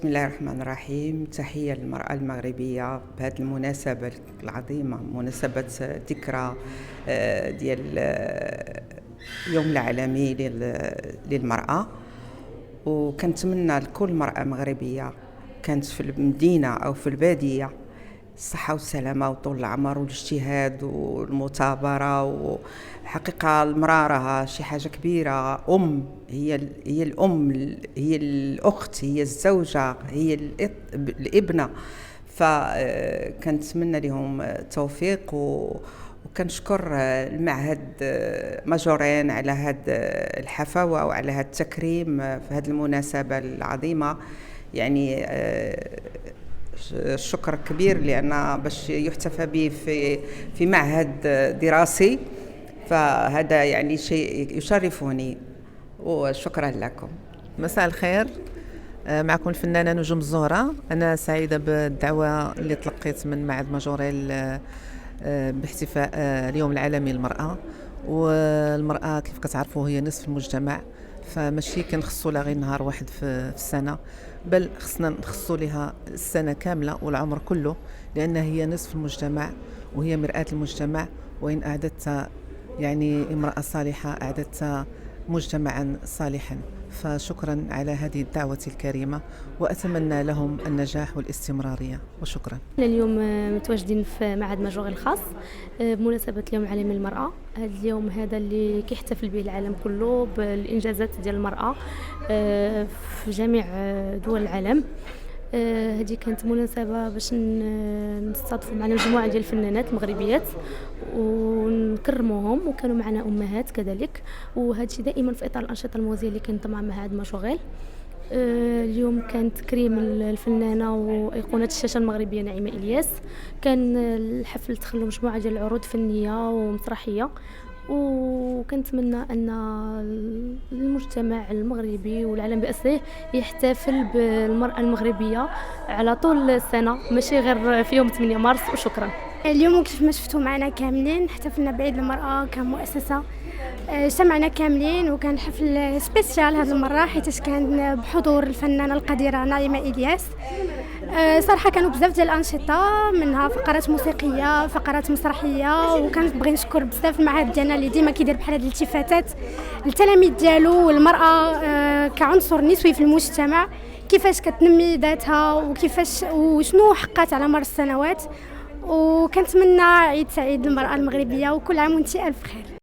بسم الله الرحمن الرحيم. تحية للمرأة المغربية بهذه المناسبة العظيمة، مناسبة ذكرى ديال اليوم العالمي للمرأة. وكنتمنى لكل مرأة مغربية كانت في المدينة أو في البادية الصحة والسلامة وطول العمر والاجتهاد والمثابرة. وحقيقة المرأة راها شي حاجة كبيرة، هي الأم، هي الأخت، هي الزوجة، هي الابنة. فكنتمنى لهم التوفيق وكنشكر المعهد ماجورين على هذه الحفاوة وعلى هذا التكريم في هذه المناسبة العظيمة. يعني الشكر كبير لأن باش يحتفى به في معهد دراسي، فهذا يعني شيء يشرفني وشكرا لكم. مساء الخير، معكم الفنانة نجوم الزهرة. أنا سعيدة بالدعوة اللي تلقيت من معهد ماجوريل باحتفاء اليوم العالمي للمرأة. والمرأة كيف كتعرفوا هي نصف المجتمع، فماشي كنخصوا لها غير نهار واحد في السنة، بل خصنا نخصوا لها السنة كاملة والعمر كله، لأنها هي نصف المجتمع وهي مرآة المجتمع. وإن أعددت يعني امرأة صالحة أعددت مجتمعا صالحا. فشكرا على هذه الدعوة الكريمة، وأتمنى لهم النجاح والاستمرارية، وشكرا. اليوم متواجدين في معهد ماجوريل الخاص بمناسبة اليوم العالمي للمرأة. هذا اليوم هذا اللي كيحتفل به العالم كله بالإنجازات ديال المرأة في جميع دول العالم. هذه كانت مناسبة باش نستضيفوا معنا مجموعة ديال الفنانات المغربيات ونكرموهم، وكانوا معنا أمهات كذلك. وهذا الشيء دائما في إطار الأنشطة الموازية اللي كنت مع معهد ماجوريل. اليوم كان تكريم الفنانة وأيقونة الشاشة المغربية نعيمة إلياس. كان الحفل تخلو مجموعة ديال العروض فنية ومسرحية، وكنتمنى أن المجتمع المغربي والعالم بأسره يحتفل بالمرأة المغربية على طول السنة، ماشي غير في يوم 8 مارس. وشكرا. اليوم كيف ما شفتوا معنا كاملين احتفلنا بعيد المرأة كمؤسسة، اجتمعنا كاملين وكان حفل سبيسيال هذه المرة حيث كان بحضور الفنانة القديرة نعيمة إلياس. صراحة كانوا بزاف ديال الأنشطة، منها فقرات موسيقية، فقرات مسرحية. وكنبغي نشكر بزاف المعهد ديالنا اللي ديما كيدير بحال هاد الالتفاتات للتلاميذ ديالو والمرأة كعنصر نسوي في المجتمع، كيفاش كتنمي ذاتها وكيفاش وشنو حقات على مر السنوات. وكنتمنى عيد سعيد للمرأة المغربية، وكل عام وانتي ألف خير.